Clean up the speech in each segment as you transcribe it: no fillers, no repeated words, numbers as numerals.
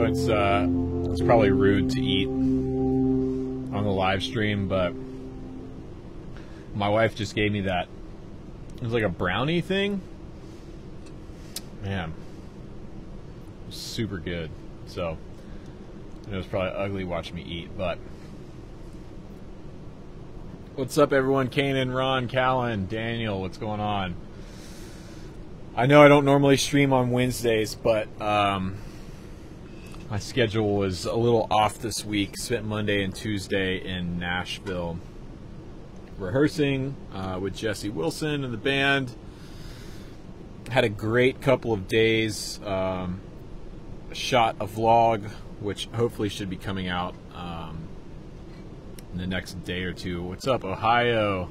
it's probably rude to eat on the live stream, but my wife just gave me that. It was like a brownie thing. Man, it was super good. So it was probably ugly watching me eat, but what's up, everyone? Canaan, Ron, Callan, Daniel, what's going on? I know I don't normally stream on Wednesdays, but my schedule was a little off this week. Spent Monday and Tuesday in Nashville rehearsing with Jesse Wilson and the band. Had a great couple of days. Shot a vlog, which hopefully should be coming out in the next day or two. What's up, Ohio?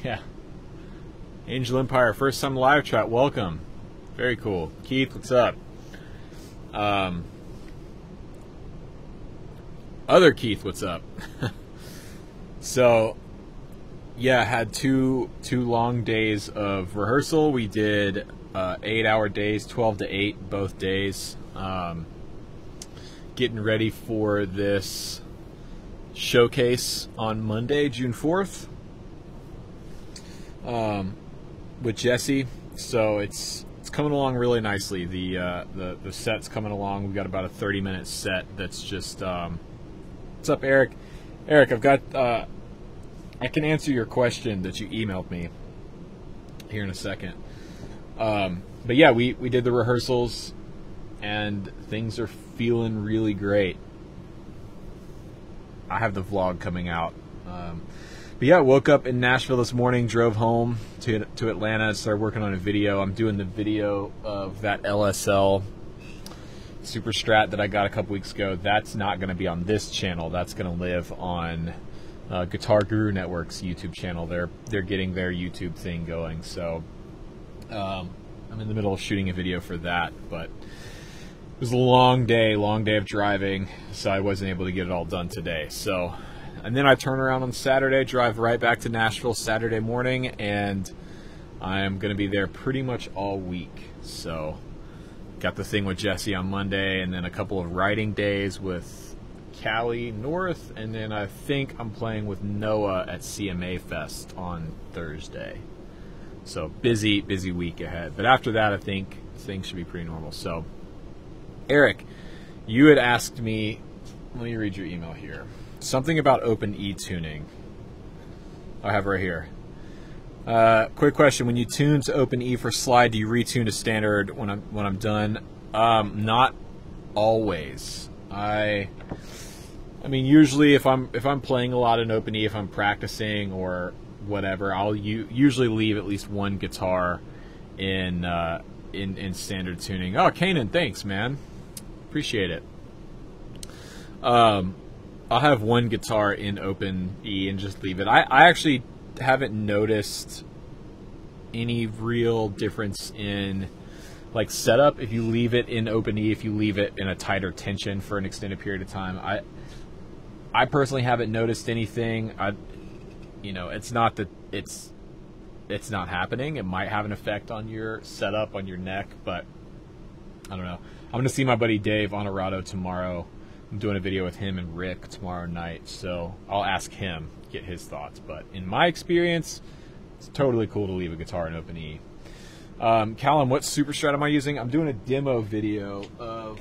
Yeah. Angel Empire, first time live chat, welcome. Very cool. Keith, what's up? Other Keith, what's up? So, yeah, had two long days of rehearsal. We did 8-hour days, 12 to 8 both days. Getting ready for this showcase on Monday, June 4th. With Jesse, so it's coming along really nicely. The set's coming along. We've got about a 30-minute set that's just what's up, Eric? Eric, I've got I can answer your question that you emailed me here in a second. But yeah, we did the rehearsals and things are feeling really great. I have the vlog coming out. But yeah, woke up in Nashville this morning, drove home to Atlanta, started working on a video. I'm doing the video of that LSL Super Strat that I got a couple weeks ago. That's not going to be on this channel. That's going to live on Guitar Guru Network's YouTube channel. They're getting their YouTube thing going. So I'm in the middle of shooting a video for that, but it was a long day of driving, so I wasn't able to get it all done today. So. And then I turn around on Saturday, drive right back to Nashville Saturday morning, and I'm going to be there pretty much all week. So got the thing with Jesse on Monday, and then a couple of writing days with Callie North, and then I think I'm playing with Noah at CMA Fest on Thursday. So busy week ahead. But after that, I think things should be pretty normal. So Eric, you had asked me, let me read your email here. Something about open E tuning. I have right here. Quick question: when you tune to open E for slide, do you retune to standard when I'm done? Not always. I mean, usually if I'm playing a lot in open E, if I'm practicing or whatever, I'll usually leave at least one guitar in standard tuning. Oh, Canaan, thanks, man. Appreciate it. I'll have one guitar in open E and just leave it. I actually haven't noticed any real difference in like setup if you leave it in open E, if you leave it in a tighter tension for an extended period of time. I personally haven't noticed anything. It's not that it's not happening. It might have an effect on your setup, on your neck, but I don't know. I'm going to see my buddy Dave Honorado tomorrow. I'm doing a video with him and Rick tomorrow night, so I'll ask him, get his thoughts. But in my experience, it's totally cool to leave a guitar in open E. Callum, what Super Strat am I using? I'm doing a demo video of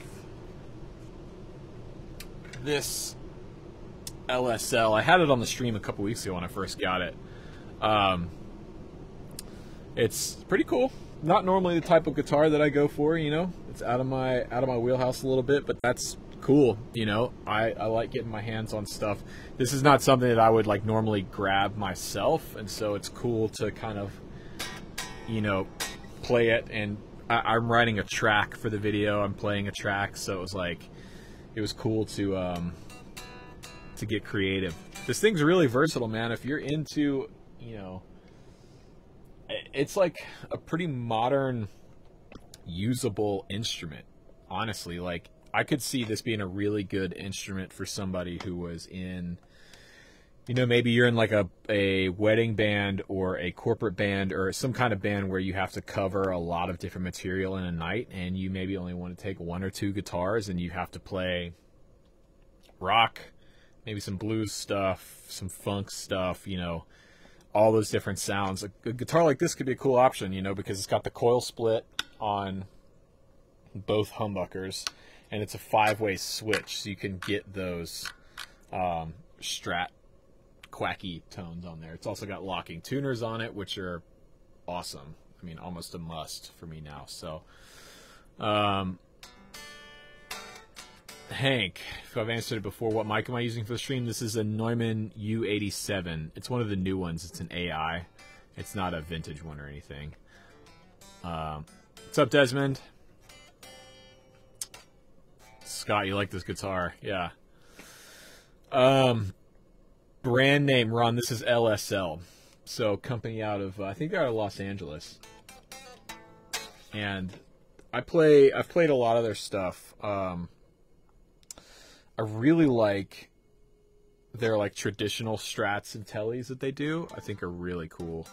this LSL. I had it on the stream a couple weeks ago when I first got it. It's pretty cool. Not normally the type of guitar that I go for, It's out of my wheelhouse a little bit, but that's cool. I like getting my hands on stuff. This is not something that I would like normally grab myself, and so it's cool to kind of play it. And I'm writing a track for the video. I'm playing a track, so it was cool to get creative. This thing's really versatile, man. If you're into, it's like a pretty modern usable instrument, honestly. Like, I could see this being a really good instrument for somebody who was in, you know, maybe you're in like a wedding band or a corporate band or some kind of band where you have to cover a lot of different material in a night, and you maybe only want to take 1 or 2 guitars, and you have to play rock, maybe some blues stuff, some funk stuff, you know, all those different sounds. A guitar like this could be a cool option, you know, because it's got the coil split on both humbuckers, and it's a 5-way switch, so you can get those Strat quacky tones on there. It's also got locking tuners on it, which are awesome. I mean, almost a must for me now. So, Hank, if I've answered it before, what mic am I using for the stream? This is a Neumann U87. It's one of the new ones. It's an AI. It's not a vintage one or anything. What's up, Desmond? Scott, you like this guitar? Yeah. Brand name, Ron, this is LSL. So, company out of, I think they're out of Los Angeles. And I've played a lot of their stuff. I really like their like traditional strats and tellies that they do. I think are really cool.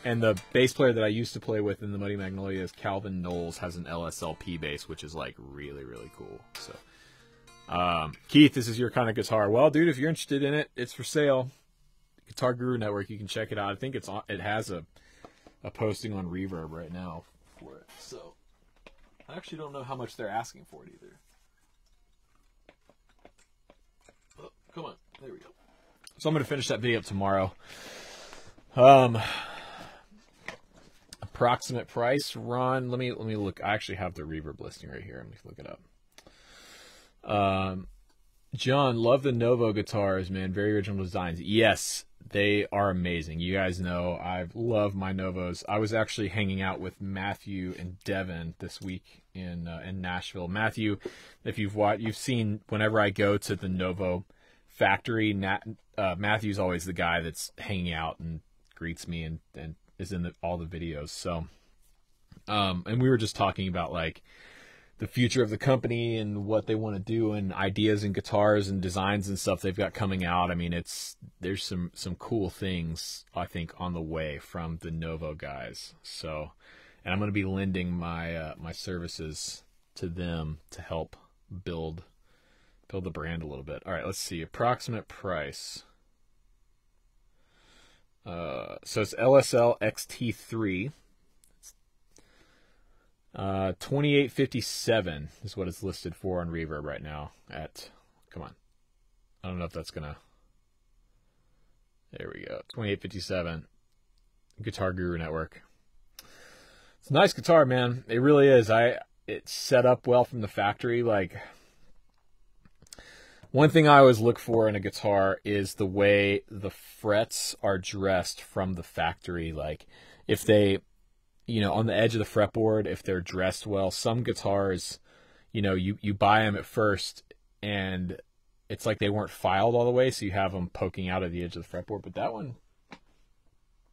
And the bass player that I used to play with in the Muddy Magnolias, Calvin Knowles, has an LSLP bass, which is like really, really cool. So, Keith, this is your kind of guitar. Well, dude, if you're interested in it, it's for sale. Guitar Guru Network, you can check it out. I think it has a posting on Reverb right now for it. So, I actually don't know how much they're asking for it either. Oh, come on, there we go. So I'm going to finish that video up tomorrow. Approximate price, Ron. Let me look. I actually have the Reverb listing right here. Let me look it up. John, love the Novo guitars, man. Very original designs. Yes, they are amazing. You guys know I love my Novos. I was actually hanging out with Matthew and Devin this week in Nashville. Matthew, if you've seen whenever I go to the Novo factory, Matthew's always the guy that's hanging out and greets me and is in all the videos. So, and we were just talking about like the future of the company and what they want to do and ideas and guitars and designs and stuff they've got coming out. I mean, there's some cool things I think on the way from the Novo guys. So, and I'm going to be lending my my services to them to help build the brand a little bit. All right, let's see. Approximate price. So it's LSL XT3. $28.57 is what it's listed for on Reverb right now. Come on, I don't know if that's gonna. There we go. $28.57. Guitar Guru Network. It's a nice guitar, man. It really is. It's set up well from the factory. Like, one thing I always look for in a guitar is the way the frets are dressed from the factory. Like, if they, you know, on the edge of the fretboard, if they're dressed well. Some guitars, you know, you buy them at first and it's like they weren't filed all the way, so you have them poking out at the edge of the fretboard. But that one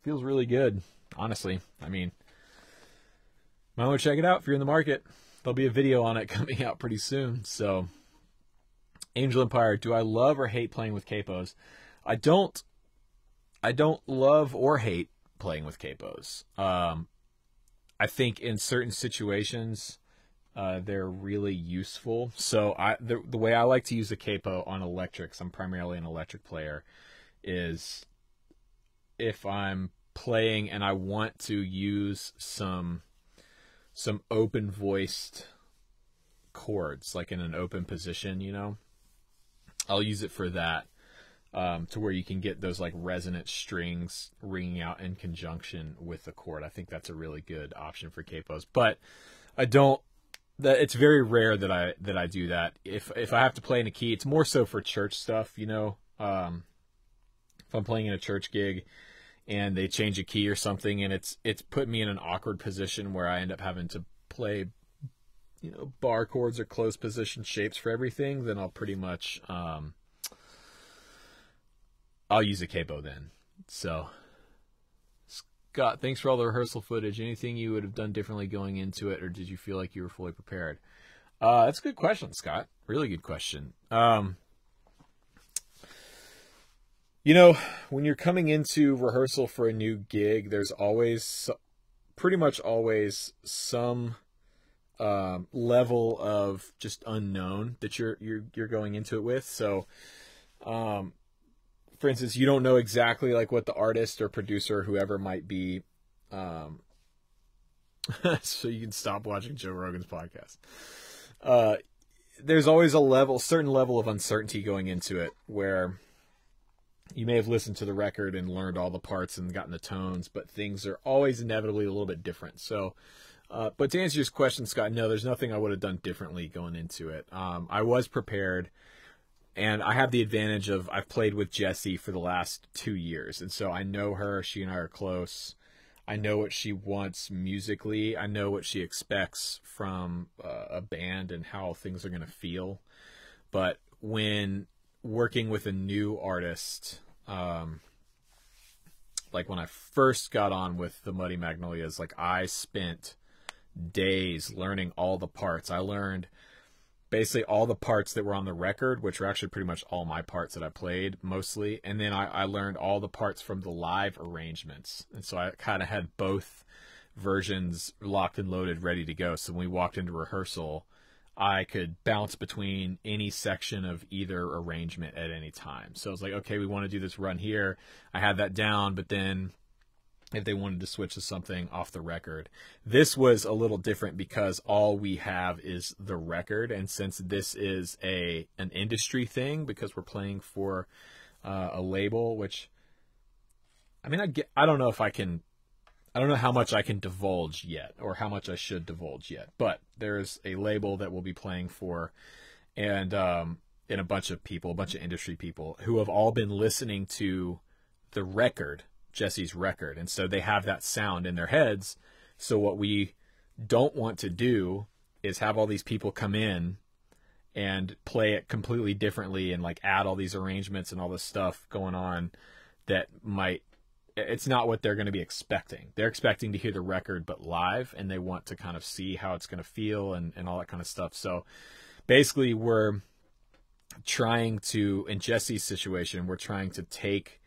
feels really good, honestly. I mean, might want to check it out if you're in the market. There'll be a video on it coming out pretty soon. So, Angel Empire, do I love or hate playing with capos? I don't love or hate playing with capos. I think in certain situations, they're really useful. So the way I like to use a capo on electrics, I'm primarily an electric player, is if I'm playing and I want to use some open voiced chords, like in an open position, you know, I'll use it for that. To where you can get those like resonant strings ringing out in conjunction with the chord. I think that's a really good option for capos. But it's very rare that I do that. If I have to play in a key, it's more so for church stuff, you know. If I'm playing in a church gig and they change a key or something and it's put me in an awkward position where I end up having to play, you know, bar chords or closed position shapes for everything, then I'll pretty much I'll use a capo then. So, Scott, thanks for all the rehearsal footage. Anything you would have done differently going into it, or did you feel like you were fully prepared? That's a good question, Scott. Really good question. You know, when you're coming into rehearsal for a new gig, there's always, pretty much always, some level of just unknown that you're going into it with. So, for instance, you don't know exactly like what the artist or producer or whoever might be. So you can stop watching Joe Rogan's podcast. There's always a certain level of uncertainty going into it, where you may have listened to the record and learned all the parts and gotten the tones, but things are always inevitably a little bit different. So, but to answer your question, Scott, no, there's nothing I would have done differently going into it. I was prepared, and I have the advantage of I've played with Jessie for the last 2 years, and so I know her. She and I are close. I know what she wants musically. I know what she expects from a band and how things are going to feel. But when working with a new artist, like when I first got on with the Muddy Magnolias, like I spent days learning all the parts. I learned basically all the parts that were on the record, which were actually pretty much all my parts that I played mostly. And then I learned all the parts from the live arrangements. And so I kind of had both versions locked and loaded, ready to go. So when we walked into rehearsal, I could bounce between any section of either arrangement at any time. So I was like, okay, we want to do this run here. I had that down, but then if they wanted to switch to something off the record. This was a little different because all we have is the record, and since this is an industry thing, because we're playing for a label, which, I mean, I don't know how much I can divulge yet, or how much I should divulge yet, but there's a label that we'll be playing for, and a bunch of industry people who have all been listening to the record, Jesse's record, and so they have that sound in their heads. So what we don't want to do is have all these people come in and play it completely differently and like add all these arrangements and all this stuff going on that it's not what they're going to be expecting. They're expecting to hear the record but live, and they want to kind of see how it's going to feel and all that kind of stuff. So basically we're trying to, in Jesse's situation, we're trying to take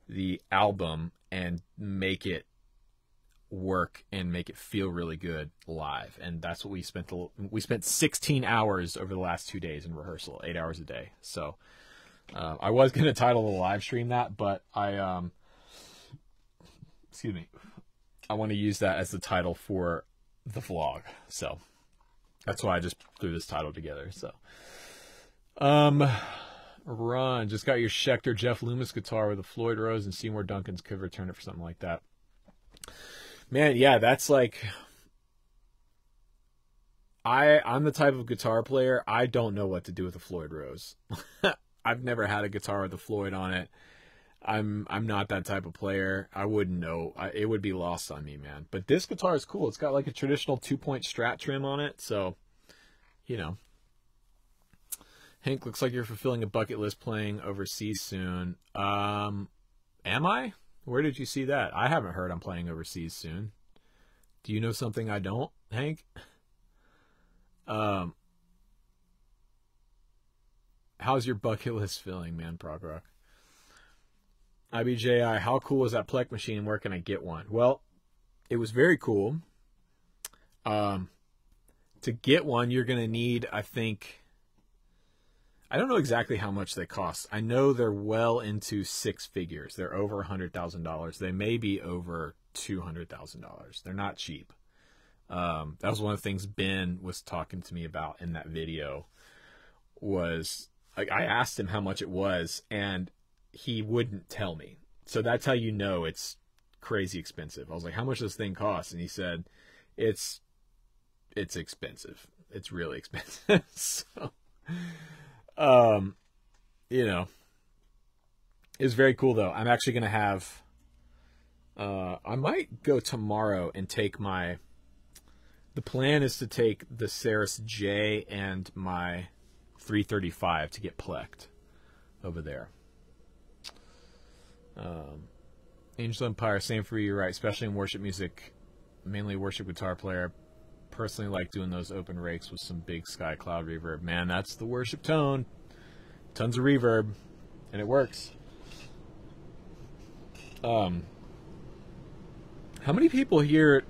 the album and make it work and make it feel really good live. And that's what we spent 16 hours over the last 2 days in rehearsal, 8 hours a day. So I was going to title the live stream that, but I want to use that as the title for the vlog. So that's why I just threw this title together. So Ron, just got your Schecter Jeff Loomis guitar with a Floyd Rose and Seymour Duncan's could return it for something like that. Man, yeah, that's like, I'm the type of guitar player, I don't know what to do with a Floyd Rose. I've never had a guitar with a Floyd on it. I'm not that type of player. I wouldn't know. It would be lost on me, man. But this guitar is cool. It's got like a traditional 2-point Strat trim on it, so, you know. Hank, looks like you're fulfilling a bucket list playing overseas soon. Am I? Where did you see that? I haven't heard I'm playing overseas soon. Do you know something I don't, Hank? How's your bucket list feeling, man, Prog Rock? IBJI, how cool is that Plek machine? Where can I get one? Well, it was very cool. To get one, you're going to need, I think, I don't know exactly how much they cost. I know they're well into six figures. They're over $100,000. They may be over $200,000. They're not cheap. That was one of the things Ben was talking to me about in that video. Was like, I asked him how much it was, and he wouldn't tell me. So that's how you know it's crazy expensive. I was like, how much does this thing cost? And he said, it's expensive. It's really expensive. So, you know, it's very cool though. I'm actually going to have, I might go tomorrow and take the plan is to take the Saris J and my 335 to get plecked over there. Angel Empire, same for you, right? Especially in worship music, mainly worship guitar player. Personally like doing those open rakes with some big sky cloud reverb. Man, that's the worship tone. Tons of reverb, and it works. How many people here,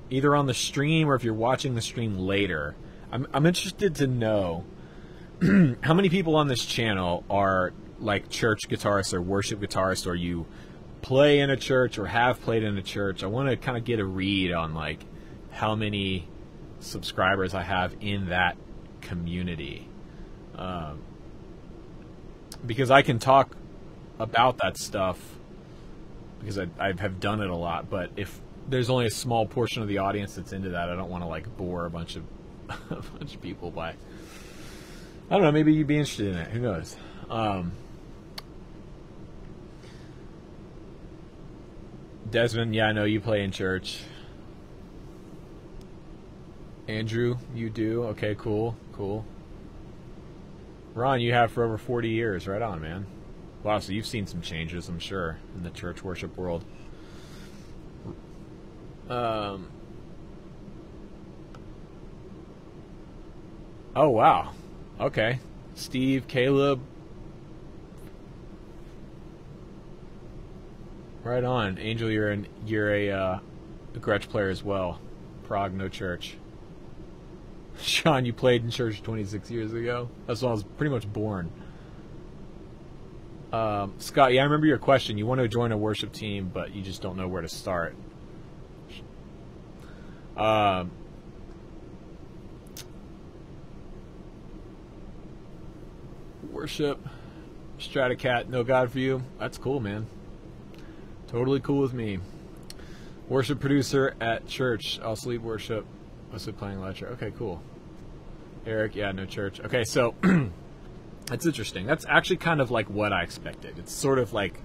either on the stream or if you're watching the stream later, I'm interested to know how many people on this channel are like church guitarists or worship guitarists, or you play in a church or have played in a church. I want to kind of get a read on like how many subscribers I have in that community, because I can talk about that stuff because I have done it a lot, but if there's only a small portion of the audience that's into that, I don't want to like bore a bunch of people by, I don't know, maybe you'd be interested in it, who knows. Desmond, yeah, I know you play in church. Andrew, you do? Okay, cool. Ron, you have for over 40 years. Right on, man. Wow, so you've seen some changes, I'm sure, in the church worship world. Oh, wow. Okay. Steve, Caleb. Right on. Angel, you're a Gretsch player as well. Prague, no church. Sean, you played in church 26 years ago. That's when I was pretty much born. Scott, yeah, I remember your question. You want to join a worship team, but you just don't know where to start. Worship, Stratocat, no God for you. That's cool, man. Totally cool with me. Worship producer at church. Also lead worship. Also playing lecture. Okay, cool. Eric, yeah, no church. Okay, so that's interesting. That's actually kind of like what I expected. It's sort of like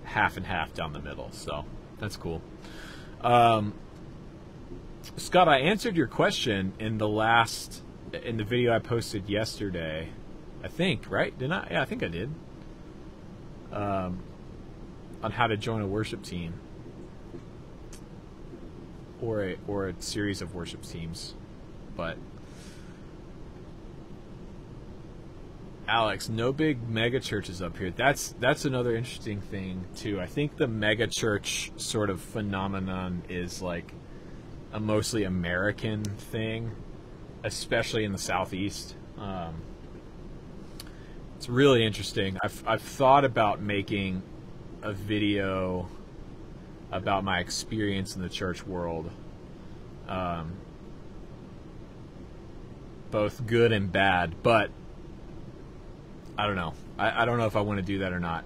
half and half down the middle. So that's cool. Scott, I answered your question in the video I posted yesterday. I think, right? Didn't I? Yeah, I think I did. On how to join a worship team or a series of worship teams. But Alex, no big mega churches up here. That's another interesting thing too. I think the mega church sort of phenomenon is like a mostly American thing, especially in the Southeast. It's really interesting. I've thought about making a video about my experience in the church world, both good and bad, but I don't know. I don't know if I want to do that or not.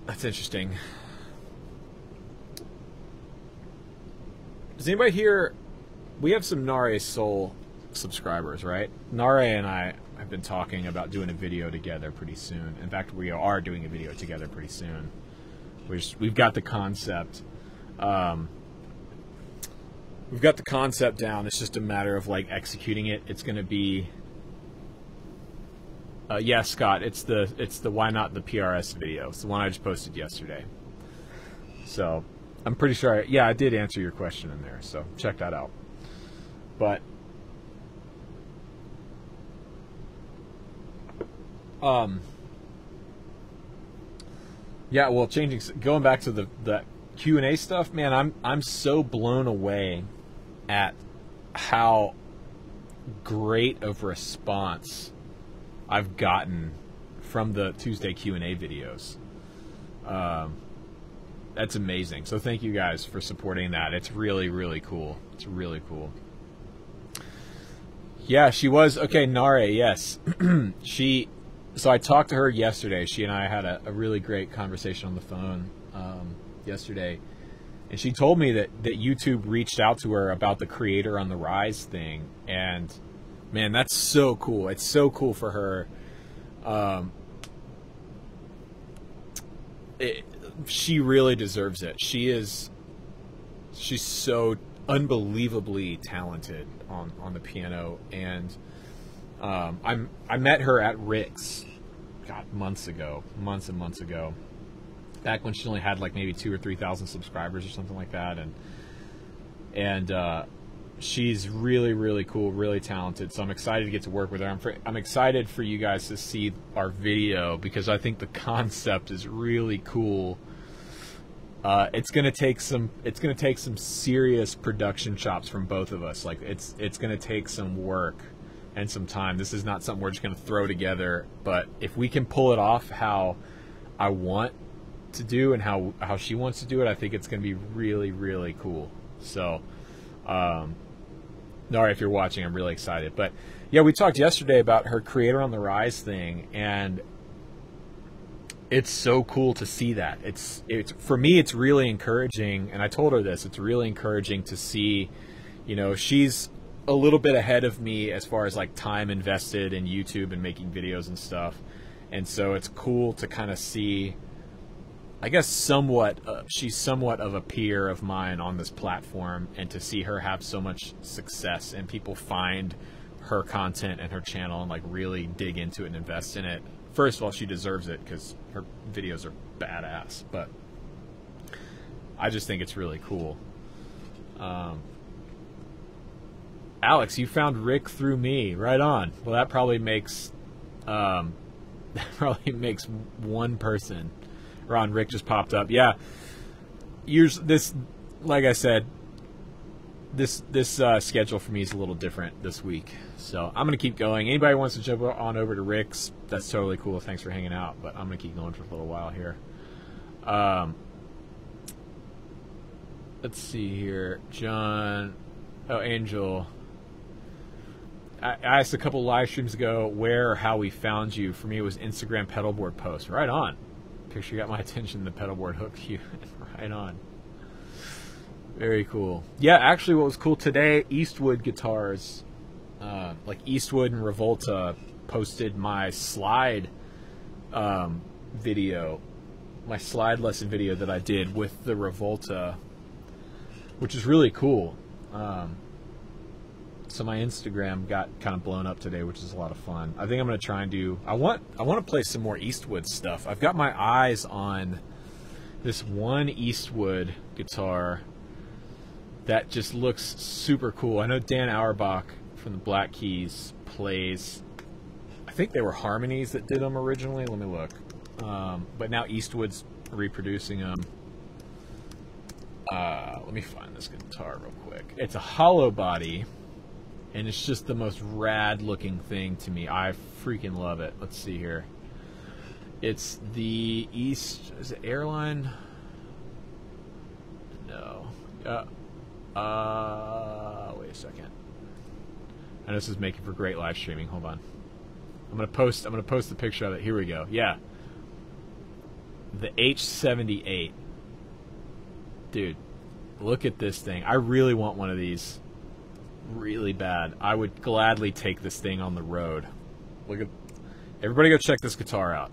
That's interesting. Does anybody here? We have some Nare Soul subscribers, right? Nare and I have been talking about doing a video together pretty soon. In fact, we are doing a video together pretty soon. We've got the concept. We've got the concept down. It's just a matter of like executing it. It's going to be. Yeah, Scott. It's the why not the PRS video. It's the one I just posted yesterday. So I'm pretty sure. I did answer your question in there. So check that out. But yeah, well, going back to the Q&A stuff, man, I'm so blown away at how great of response I've gotten from the Tuesday Q&A videos. That's amazing. So thank you guys for supporting that. It's really, really cool. It's really cool. Yeah, she was. Okay, Nare, yes. So I talked to her yesterday. She and I had a really great conversation on the phone yesterday. And she told me that YouTube reached out to her about the Creator on the Rise thing. And, man, that's so cool. It's so cool for her. She really deserves it. She's so unbelievably talented on the piano. And I met her at Rick's, months and months ago, back when she only had like maybe 2,000 or 3,000 subscribers or something like that, and she's really, really cool, really talented. So I'm excited to get to work with her. I'm excited for you guys to see our video because I think the concept is really cool. It's gonna take some serious production chops from both of us. Like it's gonna take some work and some time. This is not something we're just gonna throw together. But if we can pull it off how I want to do and how she wants to do it, I think it's gonna be really, really cool. So, Nara, if you're watching, I'm really excited. But yeah, we talked yesterday about her Creator on the Rise thing, and it's so cool to see that. It's for me, it's really encouraging, and I told her this. It's really encouraging to see, you know, she's a little bit ahead of me as far as like time invested in YouTube and making videos and stuff, and so it's cool to kind of see. I guess she's somewhat of a peer of mine on this platform, and to see her have so much success and people find her content and her channel and like really dig into it and invest in it. First of all, she deserves it because her videos are badass, but I just think it's really cool. Alex, you found Rick through me. Right on. Well, that probably makes one person. Ron, Rick just popped up. Yeah. This, like I said, this schedule for me is a little different this week. So I'm going to keep going. Anybody wants to jump on over to Rick's, that's totally cool. Thanks for hanging out. But I'm going to keep going for a little while here. Let's see here. John. Oh, Angel. I asked a couple live streams ago where or how we found you. For me, it was Instagram pedalboard post. Right on. Picture got my attention. The pedalboard hooked you. Right on. Very cool. Yeah, actually what was cool today, Eastwood Guitars, like Eastwood and Revolta posted my slide video, my slide lesson video that I did with the Revolta, which is really cool. So my Instagram got kind of blown up today, which is a lot of fun. I think I'm going to try and do, I want to play some more Eastwood stuff. I've got my eyes on this one Eastwood guitar that just looks super cool. I know Dan Auerbach from the Black Keys plays, I think they were Harmonies that did them originally. Let me look. But now Eastwood's reproducing them. Let me find this guitar real quick. It's a hollow body, and it's just the most rad looking thing to me. I freaking love it. Let's see here. It's the is it Airline? No. Wait a second. I know this is making for great live streaming. Hold on. I'm gonna post the picture of it. Here we go. Yeah. The H78. Dude, look at this thing. I really want one of these. Really bad. I would gladly take this thing on the road. Look at, everybody go check this guitar out.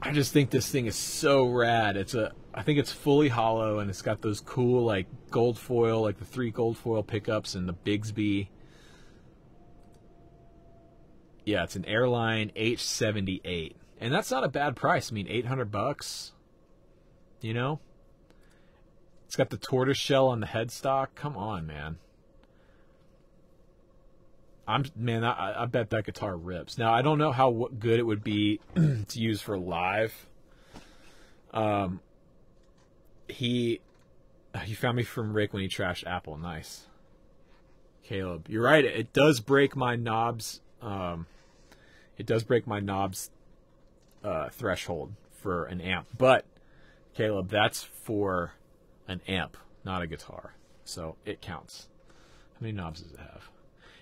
I just think this thing is so rad. I think it's fully hollow, and it's got those cool like gold foil, like the 3 gold foil pickups and the Bigsby. Yeah, it's an Airline H78, and that's not a bad price. I mean, $800. You know, it's got the tortoise shell on the headstock. Come on, man. I bet that guitar rips. Now I don't know how good it would be to use for live. You found me from Rick when he trashed Apple. Nice, Caleb. You're right. It does break my knobs. It does break my knobs threshold for an amp. But Caleb, that's for an amp, not a guitar, so it counts. How many knobs does it have?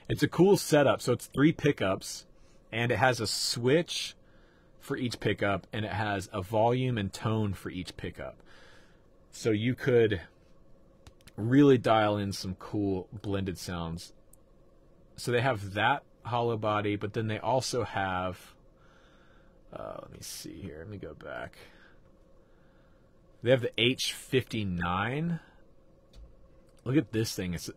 It's a cool setup. So it's 3 pickups, and it has a switch for each pickup, and it has a volume and tone for each pickup. So you could really dial in some cool blended sounds. So they have that hollow body, but then they also have, let me see here. Let me go back. They have the H59. Look at this thing. It's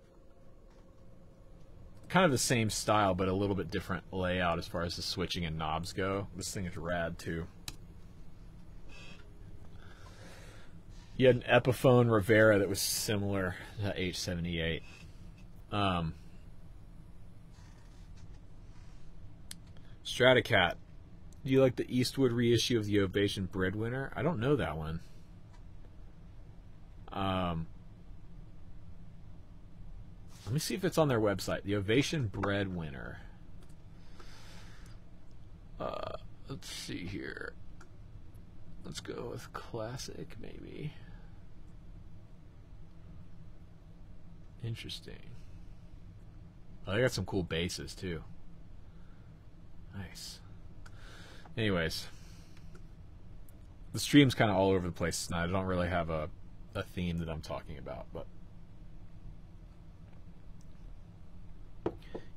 kind of the same style, but a little bit different layout as far as the switching and knobs go. This thing is rad too. You had an Epiphone Rivera that was similar to H78. Stratocat. Do you like the Eastwood reissue of the Ovation Breadwinner? I don't know that one. Let me see if it's on their website. The Ovation Breadwinner. Let's see here. Let's go with classic, maybe. Interesting. Oh, they got some cool basses, too. Nice. Anyways. The stream's kind of all over the place tonight. I don't really have a theme that I'm talking about, but...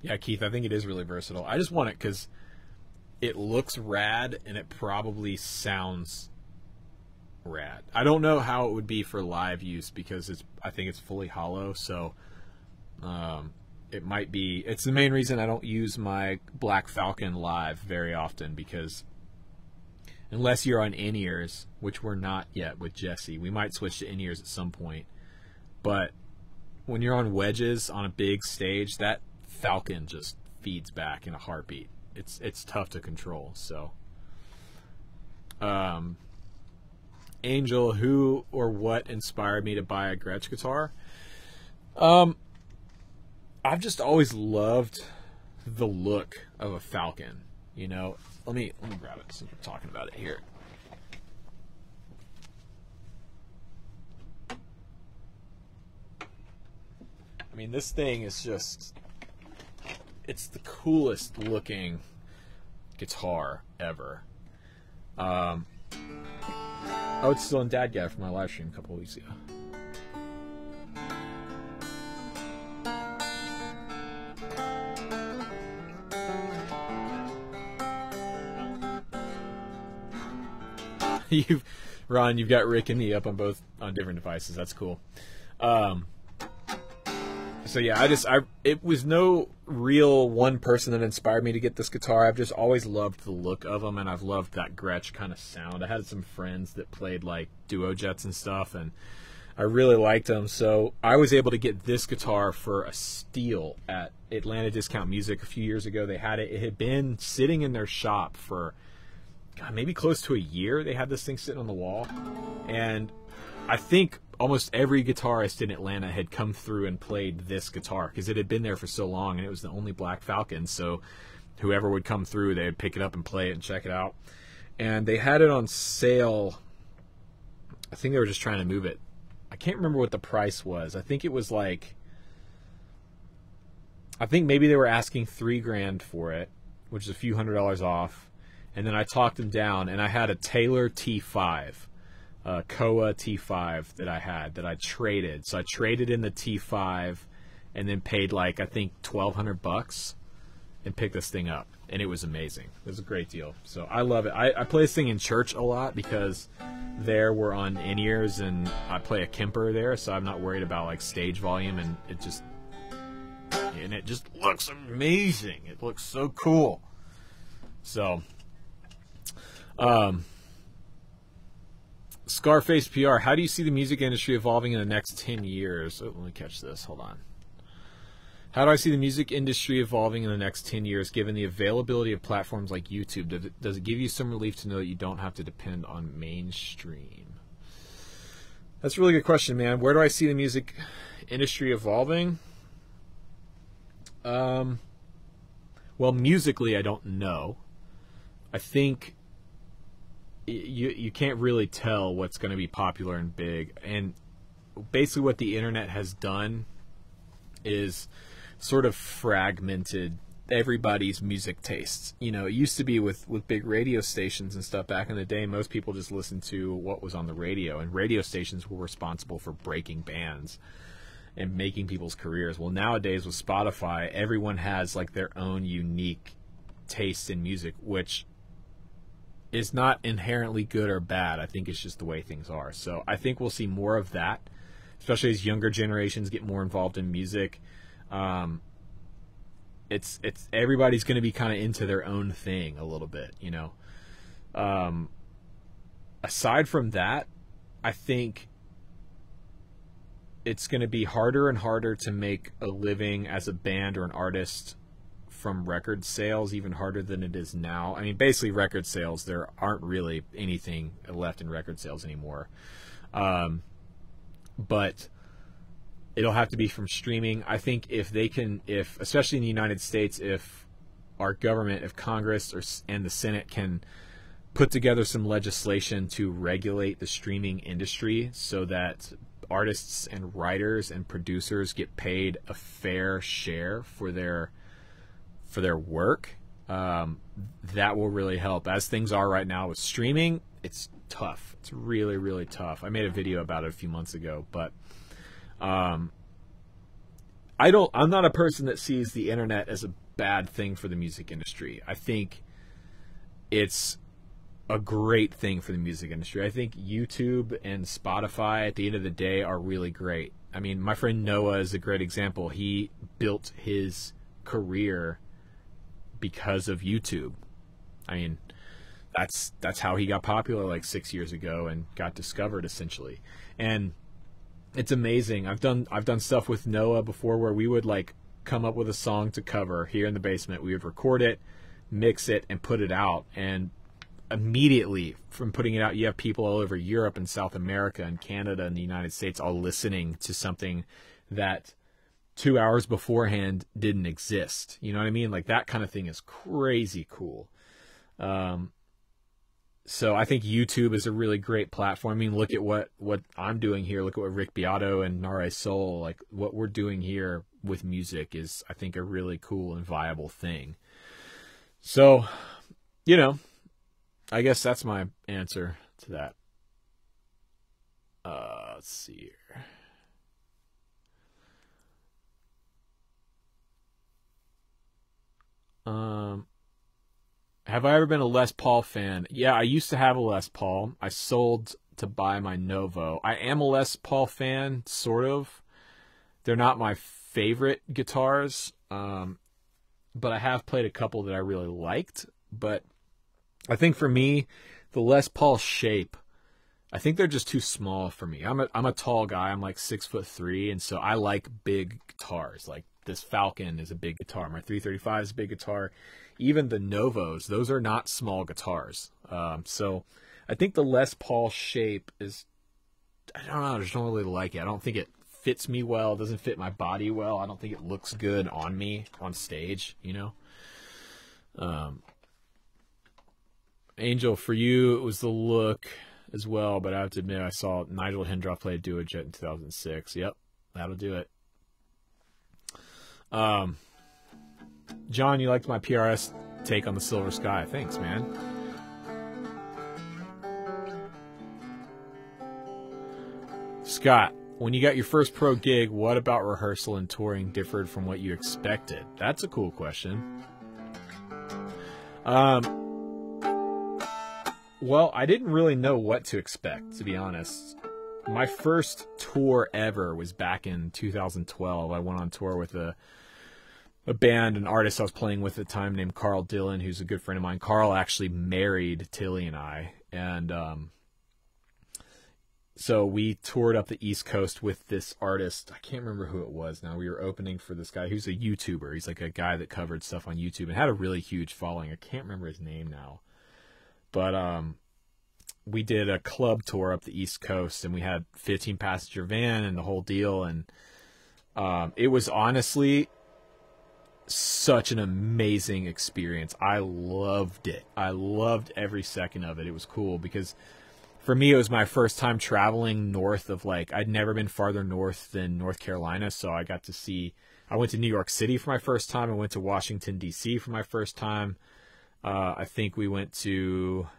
Yeah, Keith, I think it is really versatile. I just want it because it looks rad and it probably sounds rad. I don't know how it would be for live use because I think it's fully hollow, so it might be. It's the main reason I don't use my Black Falcon live very often, because unless you're on in-ears, which we're not yet with Jesse, we might switch to in-ears at some point. But when you're on wedges on a big stage, that Falcon just feeds back in a heartbeat. It's tough to control. So, Angel, who or what inspired me to buy a Gretsch guitar? I've just always loved the look of a Falcon. You know, let me grab it since we're talking about it here. I mean, this thing is just, it's the coolest looking guitar ever. Oh, it's still in Dadgad from my live stream a couple of weeks ago. Ron, you've got Rick and me up on different devices. That's cool. So yeah, it was no real one person that inspired me to get this guitar. I've just always loved the look of them, and I've loved that Gretsch kind of sound. I had some friends that played like duo jets and stuff, and I really liked them. So I was able to get this guitar for a steal at Atlanta Discount Music a few years ago. They had it. It had been sitting in their shop for, God, maybe close to a year. They had this thing sitting on the wall, and I think almost every guitarist in Atlanta had come through and played this guitar because it had been there for so long, and it was the only Black Falcon. So whoever would come through, they would pick it up and play it and check it out. And they had it on sale. I think they were just trying to move it. I can't remember what the price was. I think it was like, I think maybe they were asking $3,000 for it, which is a few $100s off. And then I talked them down, and I had a Taylor T5. Koa T5 that I traded. So I traded in the T5 and then paid like, I think $1,200 and picked this thing up, and it was amazing. It was a great deal. So I love it. I play this thing in church a lot because there we're on in-ears, and I play a Kemper there, so I'm not worried about like stage volume, and it just looks amazing. It looks so cool. So Scarface PR, how do you see the music industry evolving in the next 10 years? Oh, let me catch this. Hold on. How do I see the music industry evolving in the next 10 years, given the availability of platforms like YouTube? Does it give you some relief to know that you don't have to depend on mainstream? That's a really good question, man. Where do I see the music industry evolving? Well, musically, I don't know. I think you can't really tell what's going to be popular and big. And basically what the internet has done is sort of fragmented everybody's music tastes. You know, it used to be with big radio stations and stuff back in the day, most people just listened to what was on the radio, and radio stations were responsible for breaking bands and making people's careers. Well, nowadays with Spotify, everyone has like their own unique taste in music, which is not inherently good or bad. I think it's just the way things are. So I think we'll see more of that, especially as younger generations get more involved in music. It's everybody's going to be kind of into their own thing a little bit, you know. Aside from that, I think it's going to be harder and harder to make a living as a band or an artist from record sales, even harder than it is now. I mean, basically record sales, there aren't really anything left in record sales anymore. But it'll have to be from streaming. I think if they can, especially in the United States, if our government, if Congress and the Senate can put together some legislation to regulate the streaming industry so that artists and writers and producers get paid a fair share for their work, that will really help. As things are right now with streaming, it's tough. It's really, really tough. I made a video about it a few months ago, but I'm not a person that sees the internet as a bad thing for the music industry. I think it's a great thing for the music industry. I think YouTube and Spotify at the end of the day are really great. I mean, my friend Noah is a great example. He built his career because of YouTube. I mean, that's how he got popular like 6 years ago and got discovered essentially. And it's amazing. I've done stuff with Noah before where we would like come up with a song to cover here in the basement. We would record it, mix it, and put it out. And immediately from putting it out, you have people all over Europe and South America and Canada and the United States all listening to something that 2 hours beforehand didn't exist. You know what I mean? Like that kind of thing is crazy cool. So I think YouTube is a really great platform. I mean, look at what I'm doing here. Look at what Rick Beato and Nare Soul, like what we're doing here with music is, I think, a really cool and viable thing. So, you know, I guess that's my answer to that. Let's see here. Have I ever been a Les Paul fan? Yeah, I used to have a Les Paul. I sold to buy my Novo. I am a Les Paul fan, sort of. They're not my favorite guitars, but I have played a couple that I really liked. But I think for me, the Les Paul shape, I think they're just too small for me. I'm a tall guy. I'm like 6'3", and so I like big guitars. Like this Falcon is a big guitar. My 335 is a big guitar. Even the Novos, those are not small guitars. So I think the Les Paul shape is, I don't know, I just don't really like it. I don't think it fits me well. It doesn't fit my body well. I don't think it looks good on me on stage, you know? Angel, for you, it was the look as well, but I have to admit I saw Nigel Hendroff play a Duojet in 2006. Yep, that'll do it. John, you liked my PRS take on the Silver Sky. Thanks, man. Scott, when you got your first pro gig, what about rehearsal and touring differed from what you expected? That's a cool question. Well, I didn't really know what to expect, to be honest. My first tour ever was back in 2012. I went on tour with a band, an artist I was playing with at the time named Carl Dillon, who's a good friend of mine. Carl actually married Tilly and I. And so we toured up the East Coast with this artist. I can't remember who it was now. We were opening for this guy who's a YouTuber. He's like a guy that covered stuff on YouTube and had a really huge following. I can't remember his name now. But we did a club tour up the East Coast, and we had 15-passenger van and the whole deal. And it was honestly such an amazing experience. I loved it. I loved every second of it. It was cool because for me, it was my first time traveling north of, like, I'd never been farther north than North Carolina. So I got to see, I went to New York City for my first time. I went to Washington, D.C. for my first time. I think we went to,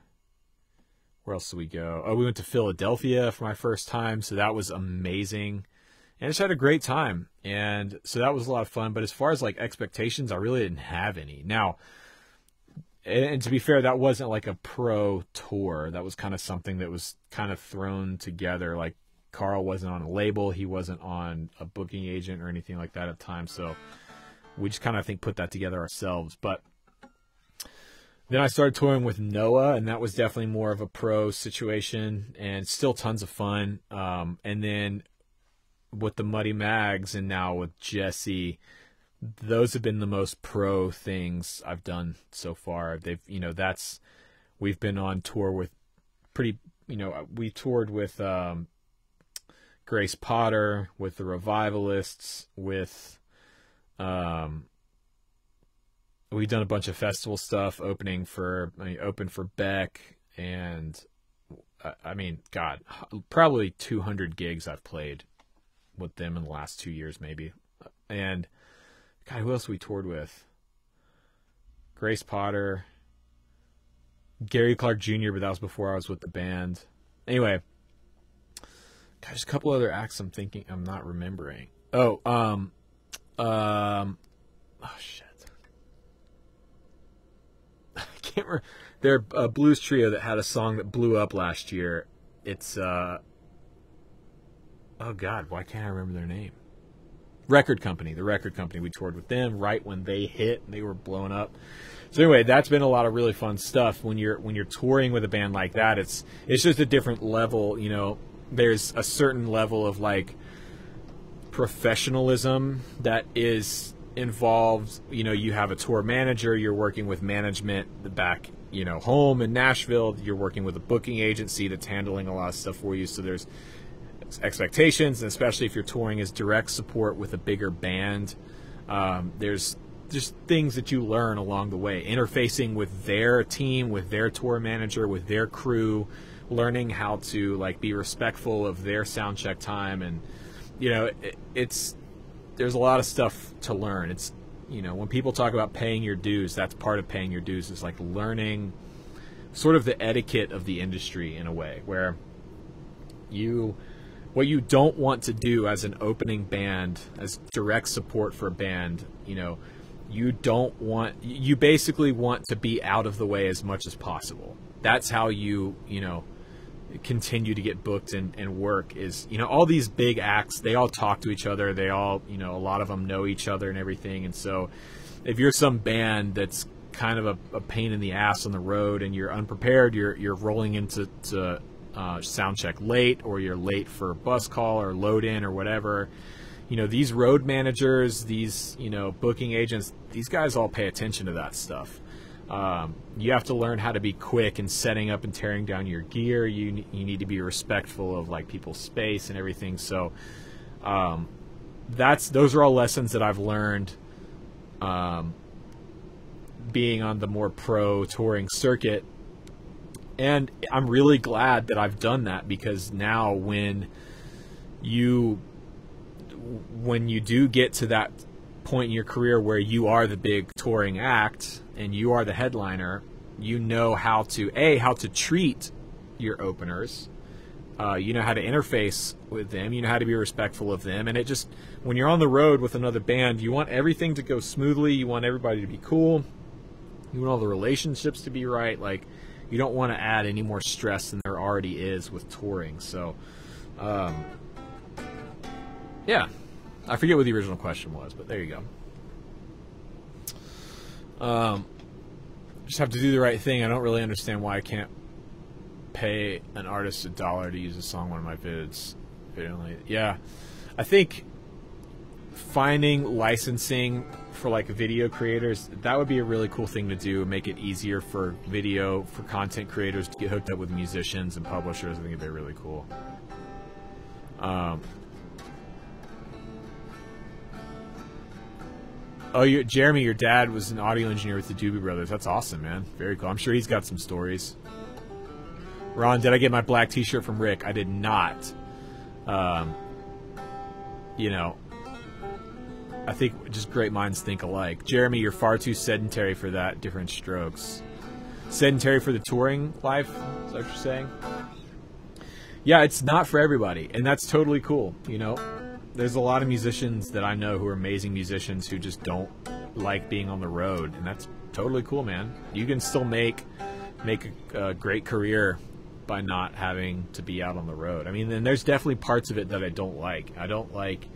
where else did we go? Oh, we went to Philadelphia for my first time. So that was amazing. And I just had a great time. And so that was a lot of fun. But as far as like expectations, I really didn't have any. Now, and to be fair, that wasn't like a pro tour. That was kind of something that was kind of thrown together. Like Carl wasn't on a label. He wasn't on a booking agent or anything like that at the time. So we just kind of, I think, put that together ourselves. But then I started touring with Noah, and that was definitely more of a pro situation and still tons of fun. And then with the Muddy Mags and now with Jesse, those have been the most pro things I've done so far. They've, we've been on tour with we toured with Grace Potter, with the Revivalists, with we've done a bunch of festival stuff, open for Beck, and I mean, God, probably 200 gigs I've played with them in the last 2 years, maybe. And God, who else we toured with? Grace Potter, Gary Clark Jr., but that was before I was with the band. Anyway, God, there's a couple other acts I'm not remembering. Oh shit. I can't remember. They're a blues trio that had a song that blew up last year. It's oh God, why can't I remember their name? The record company. We toured with them right when they hit and they were blowing up. So anyway, that's been a lot of really fun stuff. When you're touring with a band like that, it's just a different level. There's a certain level of like professionalism that is involved. You have a tour manager, you're working with management back home in Nashville, you're working with a booking agency that's handling a lot of stuff for you, so there's expectations, and especially if you're touring as direct support with a bigger band, there's just things that you learn along the way, interfacing with their team, with their tour manager, with their crew, learning how to like be respectful of their sound check time. And there's a lot of stuff to learn. It's when people talk about paying your dues, that's part of paying your dues, is like learning sort of the etiquette of the industry in a way, where what you don't want to do as an opening band, as direct support for a band, you basically want to be out of the way as much as possible. That's how you continue to get booked and work, is all these big acts, they all talk to each other, they all a lot of them know each other and everything. And so if you're some band that's kind of a pain in the ass on the road and you're unprepared, you're rolling into sound check late, or you're late for a bus call or load in or whatever, these road managers, these booking agents, these guys all pay attention to that stuff. You have to learn how to be quick in setting up and tearing down your gear. You need to be respectful of like people's space and everything. So those are all lessons that I've learned being on the more pro touring circuit. And I'm really glad that I've done that, because now when you do get to that point in your career where you are the big touring act and you are the headliner, you know how to treat your openers, you know how to interface with them, you know how to be respectful of them. And it just, when you're on the road with another band, you want everything to go smoothly, you want everybody to be cool, you want all the relationships to be right. Like, you don't want to add any more stress than there already is with touring. So yeah, I forget what the original question was, but there you go. Just have to do the right thing. I don't really understand why I can't pay an artist $1 to use a song on one of my vids. Yeah, I think finding licensing for like video creators, that would be a really cool thing to do, make it easier for content creators to get hooked up with musicians and publishers. I think it'd be really cool. Jeremy, your dad was an audio engineer with the Doobie Brothers. That's awesome, man. Very cool. I'm sure he's got some stories. Ron, did I get my black t-shirt from Rick? I did not. I think just great minds think alike. Jeremy, you're far too sedentary for that. Different strokes. Sedentary for the touring life? Is that what you're saying? Yeah, it's not for everybody, and that's totally cool. There's a lot of musicians that I know who are amazing musicians who just don't like being on the road, and that's totally cool, man. You can still make a great career by not having to be out on the road. I mean, and there's definitely parts of it that I don't like. I don't like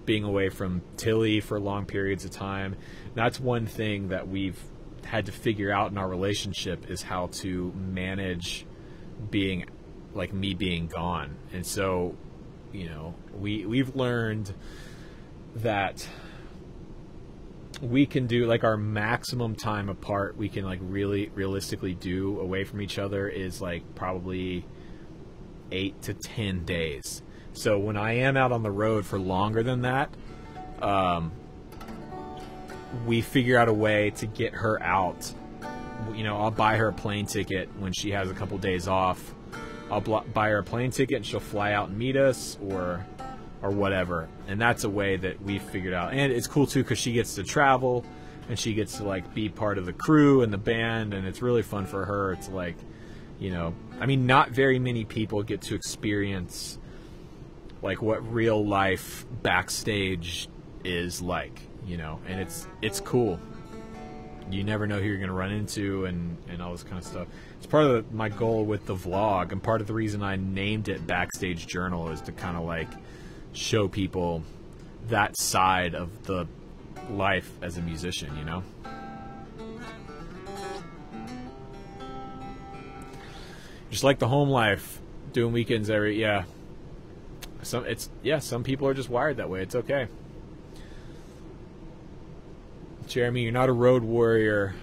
being away from Tilly for long periods of time. That's one thing that we've had to figure out in our relationship, is how to manage being, like, me being gone. And so you know, we've learned that we can do, like, our maximum time apart we can, like, really realistically do away from each other is, like, probably 8 to 10 days. So when I am out on the road for longer than that, we figure out a way to get her out. You know, I'll buy her a plane ticket when she has a couple days off. I'll buy her a plane ticket and she'll fly out and meet us, or whatever. And that's a way that we've figured out. And it's cool too because she gets to travel and she gets to, like, be part of the crew and the band, and it's really fun for her. It's like, you know, I mean, not very many people get to experience, like, what real life backstage is like, you know, and it's cool. You never know who you're going to run into and all this kind of stuff. It's part of my goal with the vlog, and part of the reason I named it Backstage Journal is to kind of, like, show people that side of the life as a musician, you know? Just like the home life, doing weekends some people are just wired that way. It's okay. Jeremy, you're not a road warrior,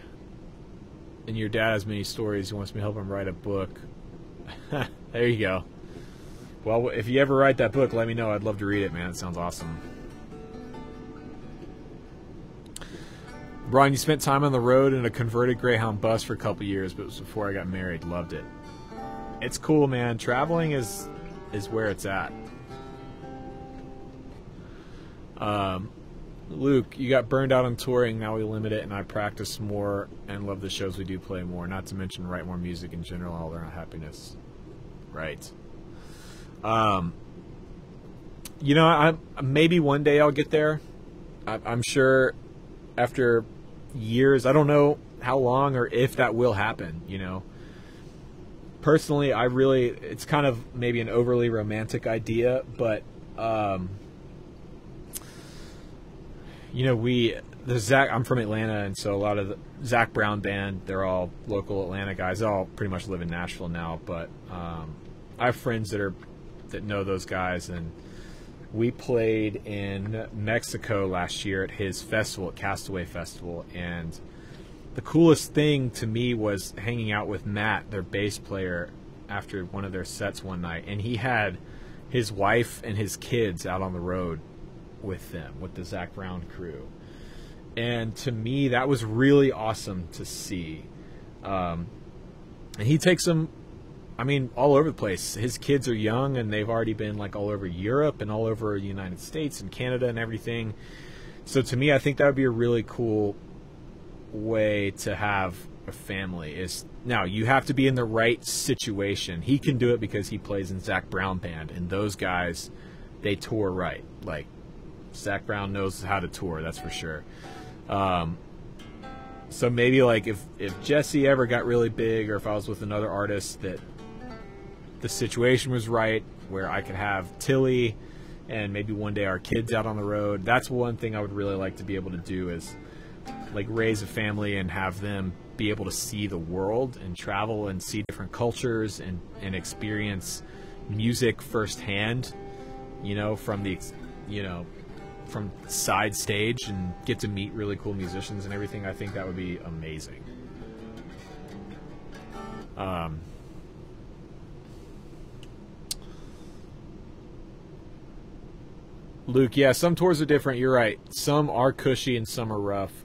and your dad has many stories. He wants me to help him write a book. There you go. Well, if you ever write that book, let me know. I'd love to read it, man. It sounds awesome. Brian, you spent time on the road in a converted Greyhound bus for a couple years, but it was before I got married. Loved it. It's cool, man. Traveling is where it's at. Luke, you got burned out on touring. Now we limit it, and I practice more and love the shows we do, play more. Not to mention write more music in general, all around happiness. Right. You know, maybe one day I'll get there. I'm sure after years. I don't know how long or if that will happen, you know. Personally, it's kind of maybe an overly romantic idea, but you know, I'm from Atlanta, and so a lot of the Zach Brown band, they're all local Atlanta guys. They all pretty much live in Nashville now, but I have friends that know those guys, and we played in Mexico last year at his festival, at Castaway Festival, and the coolest thing to me was hanging out with Matt, their bass player, after one of their sets one night, and he had his wife and his kids out on the road with them, with the Zach Brown crew. And to me, that was really awesome to see. And he takes them, I mean, all over the place. His kids are young, and they've already been, like, all over Europe and all over the United States and Canada and everything. So to me, I think that would be a really cool way to have a family. Now, you have to be in the right situation. He can do it because he plays in Zach Brown band, and those guys, they tour right. Like, Zach Brown knows how to tour, that's for sure. So maybe, like, if Jesse ever got really big, or if I was with another artist that the situation was right, where I could have Tilly and maybe one day our kids out on the road, that's one thing I would really like to be able to do, is like raise a family and have them be able to see the world and travel and see different cultures and experience music firsthand, you know, from side stage, and get to meet really cool musicians and everything. I think that would be amazing. Luke, yeah, some tours are different. You're right. Some are cushy and some are rough.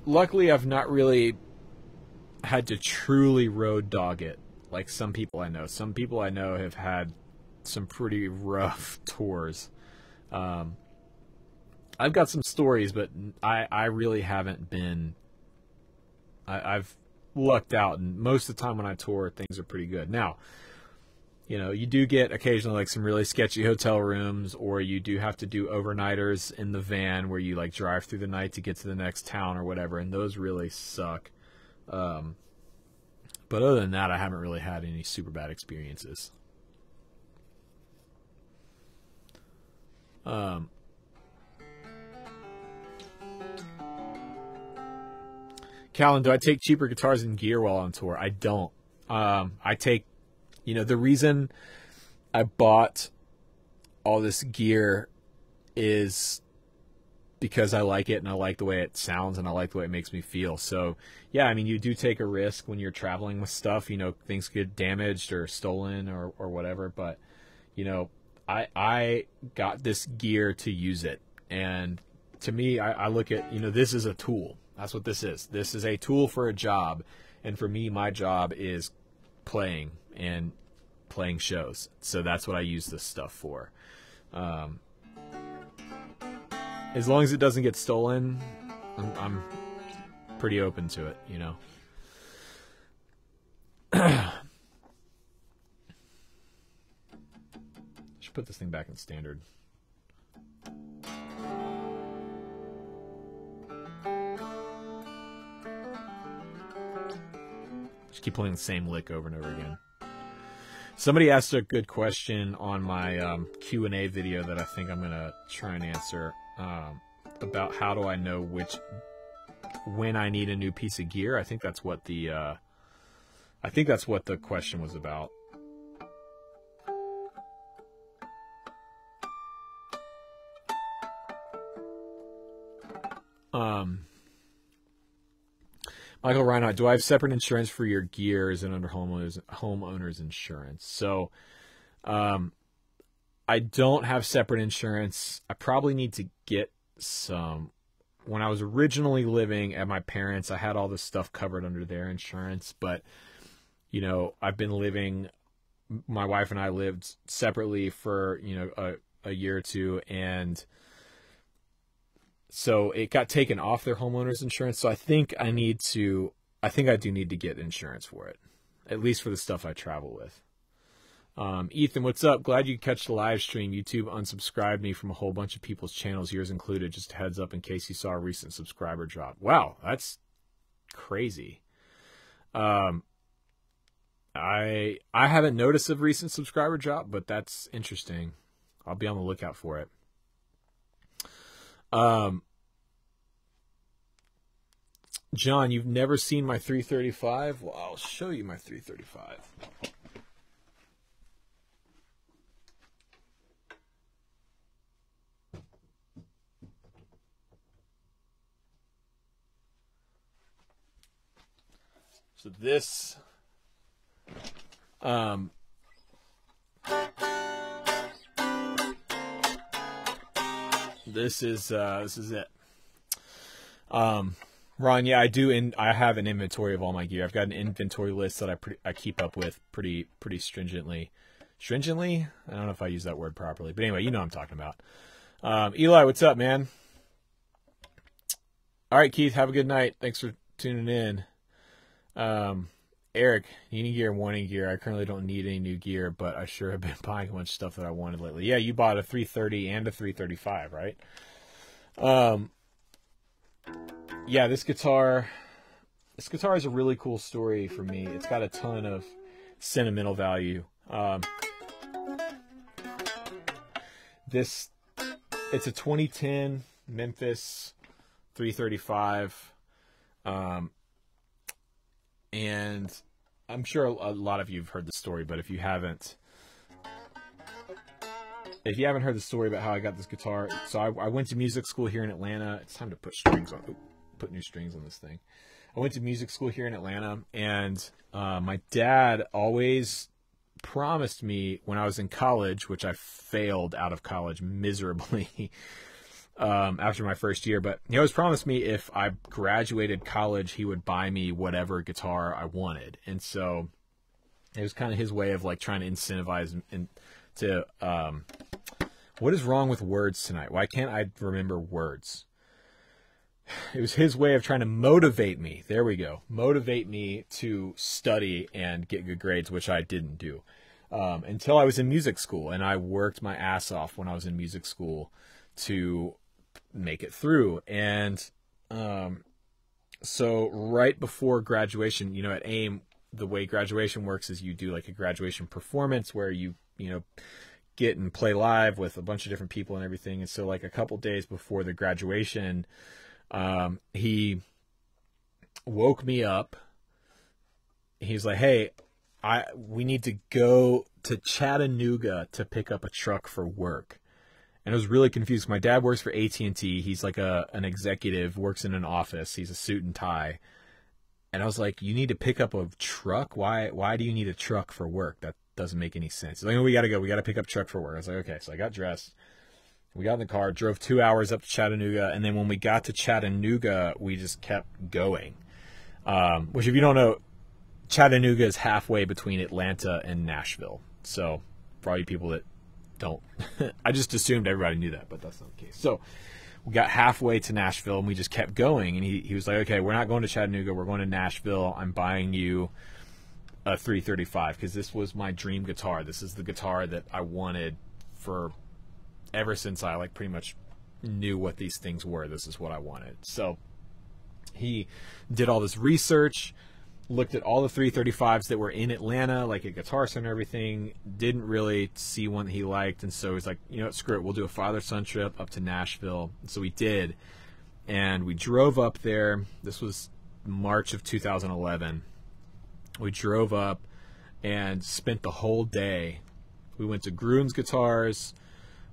Luckily I've not really had to truly road dog it like some people I know. Some people I know have had some pretty rough tours. I've got some stories, but I really haven't been. I've lucked out, and most of the time when I tour, things are pretty good. Now, you know, you do get occasionally like some really sketchy hotel rooms, or you do have to do overnighters in the van where you like drive through the night to get to the next town or whatever, and those really suck. But other than that, I haven't really had any super bad experiences. Callan, do I take cheaper guitars and gear while on tour? I don't. I take, you know, the reason I bought all this gear is because I like it and I like the way it sounds and I like the way it makes me feel. So yeah, I mean, you do take a risk when you're traveling with stuff, you know, things get damaged or stolen or whatever, but you know, I got this gear to use it. And to me, I look at, you know, this is a tool. That's what this is. This is a tool for a job. And for me, my job is playing and playing shows. So that's what I use this stuff for. As long as it doesn't get stolen, I'm pretty open to it, you know. Should put this thing back in standard. Just keep playing the same lick over and over again. Somebody asked a good question on my Q&A video that I think I'm gonna try and answer about how do I know when I need a new piece of gear. I think that's what the question was about. Michael Reinhardt, do I have separate insurance for your gear? Is it under homeowners insurance? So, I don't have separate insurance. I probably need to get some. When I was originally living at my parents', I had all this stuff covered under their insurance, but you know, I've been living. My wife and I lived separately for, you know, a year or two, and so it got taken off their homeowners insurance. So I think I do need to get insurance for it, at least for the stuff I travel with. Ethan, what's up? Glad you catch the live stream. YouTube unsubscribed me from a whole bunch of people's channels, yours included. Just a heads up in case you saw a recent subscriber drop. Wow, that's crazy. I haven't noticed a recent subscriber drop, but that's interesting. I'll be on the lookout for it. John, you've never seen my 335? Well, I'll show you my 335. So this, this is it. Ron, yeah, I do, and I have an inventory of all my gear. I've got an inventory list that I keep up with pretty stringently. Stringently? I don't know if I use that word properly, but anyway, you know what I'm talking about. Eli, what's up, man? All right, Keith, have a good night. Thanks for tuning in. Eric, needing gear, wanting gear. I currently don't need any new gear, but I sure have been buying a bunch of stuff that I wanted lately. Yeah, you bought a 330 and a 335, right? Yeah, this guitar is a really cool story for me. It's got a ton of sentimental value. It's a 2010 Memphis 335. And I'm sure a lot of you have heard the story, but if you haven't heard the story about how I got this guitar, so I went to music school here in Atlanta. It's time to put new strings on this thing. I went to music school here in Atlanta, and my dad always promised me when I was in college, which I failed out of college miserably after my first year, but he always promised me if I graduated college, he would buy me whatever guitar I wanted. And so it was kind of his way of like trying to incentivize and to, what is wrong with words tonight? Why can't I remember words? It was his way of trying to motivate me. There we go. Motivate me to study and get good grades, which I didn't do until I was in music school. And I worked my ass off when I was in music school to make it through. And so right before graduation, you know, at AIM, the way graduation works is you do like a graduation performance where you get and play live with a bunch of different people and everything. And so like a couple days before the graduation, he woke me up. He's like, hey, we need to go to Chattanooga to pick up a truck for work. And I was really confused. My dad works for AT&T. He's like an executive, works in an office. He's a suit and tie. And I was like, you need to pick up a truck? Why do you need a truck for work? That doesn't make any sense. He's like, oh, we got to go. We got to pick up a truck for work. I was like, okay. So I got dressed. We got in the car, drove 2 hours up to Chattanooga. And then when we got to Chattanooga, we just kept going. Which, if you don't know, Chattanooga is halfway between Atlanta and Nashville. So for all you people that don't, I just assumed everybody knew that, but that's not the case. So we got halfway to Nashville and we just kept going. And he was like, okay, we're not going to Chattanooga. We're going to Nashville. I'm buying you a 335 because this was my dream guitar. This is the guitar that I wanted for ever since I like pretty much knew what these things were. This is what I wanted. So he did all this research, looked at all the 335s that were in Atlanta, like at Guitar Center and everything, didn't really see one that he liked, and so he's like, you know what, screw it, we'll do a father-son trip up to Nashville. And so we did, and we drove up there. This was March of 2011. We drove up and spent the whole day. We went to Gruhn's Guitars,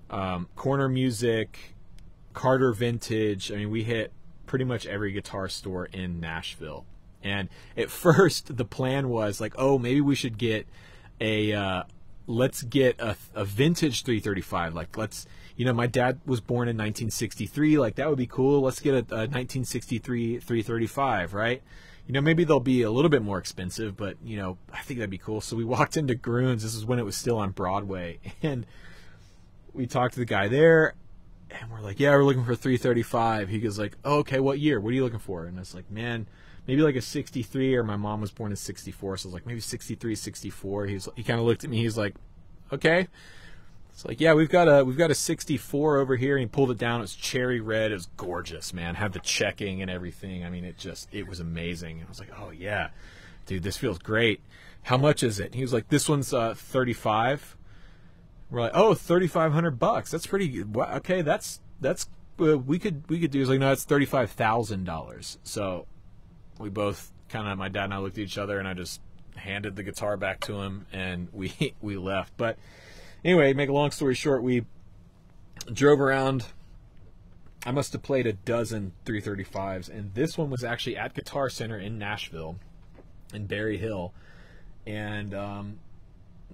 Corner Music, Carter Vintage. I mean, we hit pretty much every guitar store in Nashville. And at first, the plan was like, oh, maybe we should get let's get a vintage 335. Like, my dad was born in 1963. Like, that would be cool. Let's get a 1963 335, right? Maybe they'll be a little bit more expensive, but, I think that'd be cool. So we walked into Gruhn's. This is when it was still on Broadway. And we talked to the guy there, and we're like, yeah, we're looking for a 335. He goes like, oh, okay, what year? What are you looking for? And I was like, man, maybe like a 63, or my mom was born in 64, so I was like, maybe 63, 64. He kind of looked at me. He's like, okay. It's like, yeah, we've got a 64 over here, and he pulled it down. It was cherry red. It was gorgeous, man. Had the checking and everything. I mean, it was amazing. I was like, oh yeah, dude, this feels great. How much is it? He was like, this one's 35. We're like, oh, $3,500. That's pretty good. Okay, that's we could do. He's like, no, it's $35,000. So we both my dad and I looked at each other, and I just handed the guitar back to him, and we left. But anyway, make a long story short, we drove around. I must have played a dozen 335s, and this one was actually at Guitar Center in Nashville, in Berry Hill, and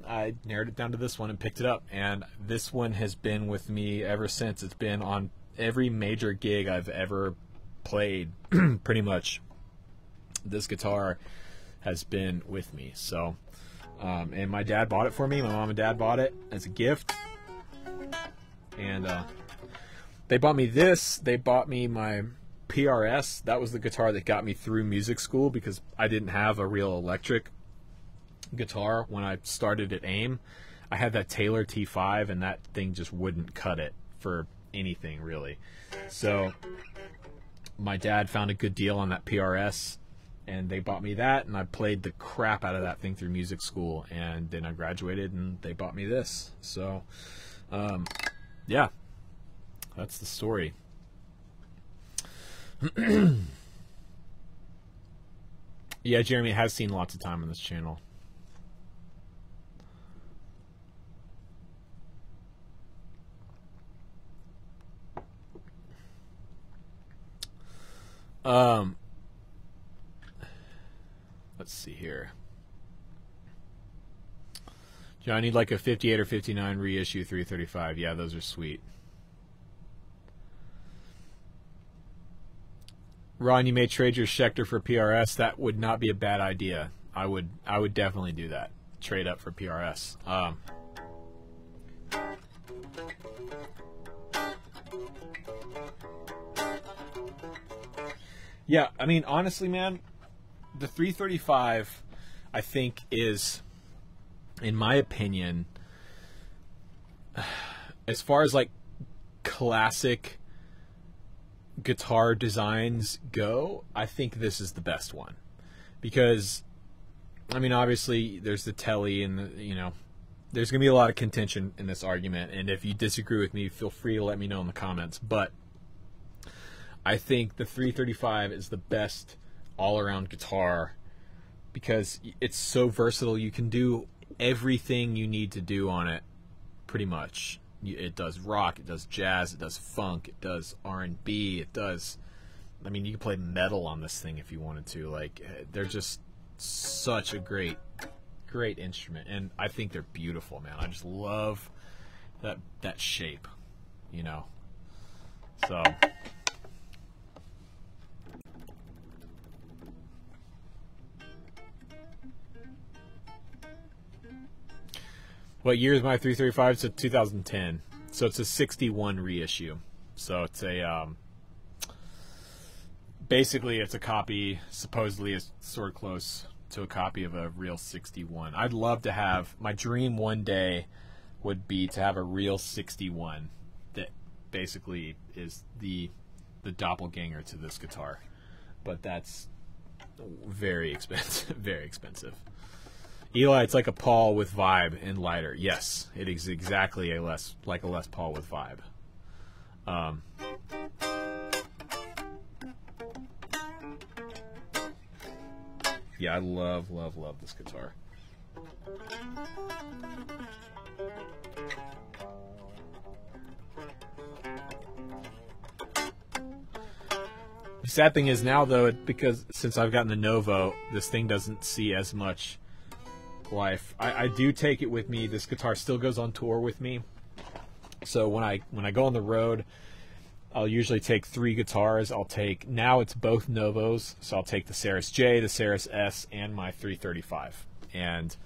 I narrowed it down to this one and picked it up, and this one has been with me ever since. It's been on every major gig I've ever played, pretty much. This guitar has been with me. So, and my dad bought it for me. My mom and dad bought it as a gift, and they bought me this. They bought me my PRS. That was the guitar that got me through music school, because I didn't have a real electric guitar when I started at AIM. I had that Taylor T5, and that thing just wouldn't cut it for anything, really. So my dad found a good deal on that PRS, and they bought me that, and I played the crap out of that thing through music school, and then I graduated, and they bought me this. So yeah, that's the story. Yeah, Jeremy has seen lots of time on this channel. Let's see here. I need like a 58 or 59 reissue 335. Yeah, those are sweet. Ron, you may trade your Schecter for PRS. That would not be a bad idea. I would definitely do that. Trade up for PRS. Yeah, I mean, honestly, man, the 335, I think, is, in my opinion, as far as like classic guitar designs go, I think this is the best one. Because, I mean, obviously, there's the Telly, and there's going to be a lot of contention in this argument. And if you disagree with me, feel free to let me know in the comments. But I think the 335 is the best all-around guitar because it's so versatile. You can do everything you need to do on it, pretty much. It does rock, it does jazz, it does funk, it does R&B, it does, I mean, you can play metal on this thing if you wanted to. Like, they're just such a great instrument, and I think they're beautiful, man. I just love that shape, you know. So what year is my 335? It's a 2010. So it's a 61 reissue. So it's a basically it's a copy, supposedly it's sort of close to a copy of a real 61. I'd love to have, my dream one day would be to have a real 61 that basically is the doppelganger to this guitar. But that's very expensive, very expensive. Eli, it's like a Paul with vibe and lighter. Yes, it is exactly like a Les Paul with vibe. Yeah, I love this guitar. The sad thing is now, though, because since I've gotten the Novo, this thing doesn't see as much life. I do take it with me. This guitar still goes on tour with me. So when I go on the road, I'll usually take 3 guitars. Now it's both Novos, so I'll take the Saris J, the Saris S, and my 335. And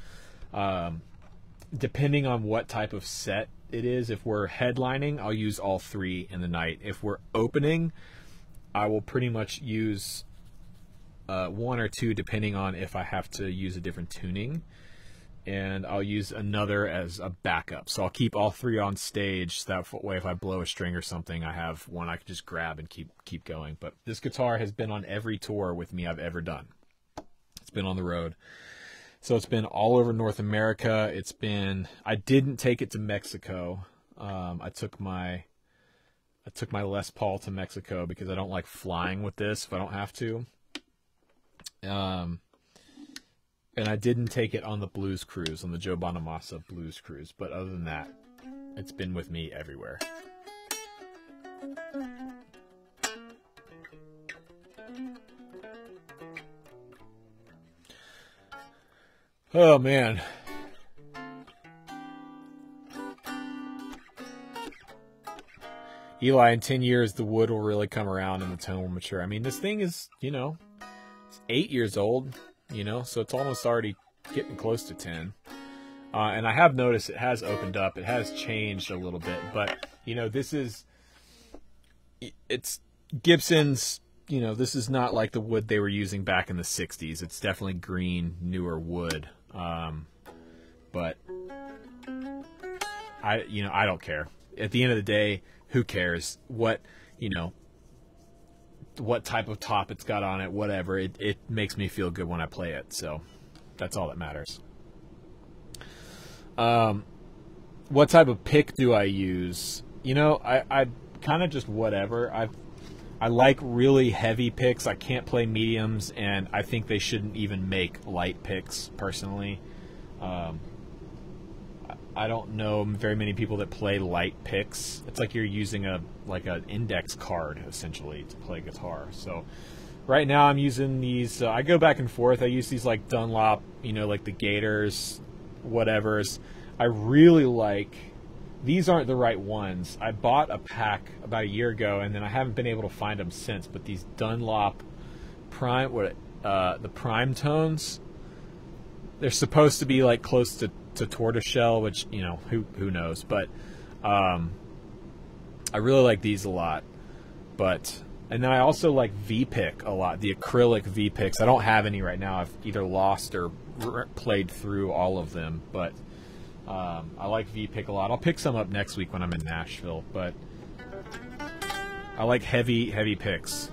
depending on what type of set it is, if we're headlining, I'll use all 3 in the night. If we're opening, I will pretty much use 1 or 2 depending on if I have to use a different tuning. And I'll use another as a backup. So I'll keep all 3 on stage. That way, if I blow a string or something, I have one I can just grab and keep going. But this guitar has been on every tour with me I've ever done. It's been on the road. So it's been all over North America. I didn't take it to Mexico. I took my Les Paul to Mexico because I don't like flying with this if I don't have to. And I didn't take it on the blues cruise, on the Joe Bonamassa blues cruise. But other than that, it's been with me everywhere. Oh, man. Eli, in 10 years, the wood will really come around and the tone will mature. I mean, this thing is, it's 8 years old. So it's almost already getting close to 10. And I have noticed it has opened up. It has changed a little bit. But, it's Gibson's, this is not like the wood they were using back in the 60s. It's definitely green, newer wood. But, I don't care. At the end of the day, who cares what type of top it's got on it, whatever. It makes me feel good when I play it, so that's all that matters. What type of pick do I use? I kind of just whatever. I like really heavy picks. I can't play mediums, and I think they shouldn't even make light picks, personally. I don't know very many people that play light picks. It's like you're using an index card, essentially, to play guitar. So right now I'm using these. I go back and forth. I use these like Dunlop, like the Gators, whatevers. I really like. These aren't the right ones. I bought a pack about a year ago, and then I haven't been able to find them since. But these Dunlop the Prime tones, they're supposed to be like close to tortoiseshell, which who knows, but I really like these a lot. And then I also like V-Pick a lot, the acrylic V-Picks. I don't have any right now. I've either lost or played through all of them, but I like V-Pick a lot. I'll pick some up next week when I'm in Nashville, but I like heavy picks.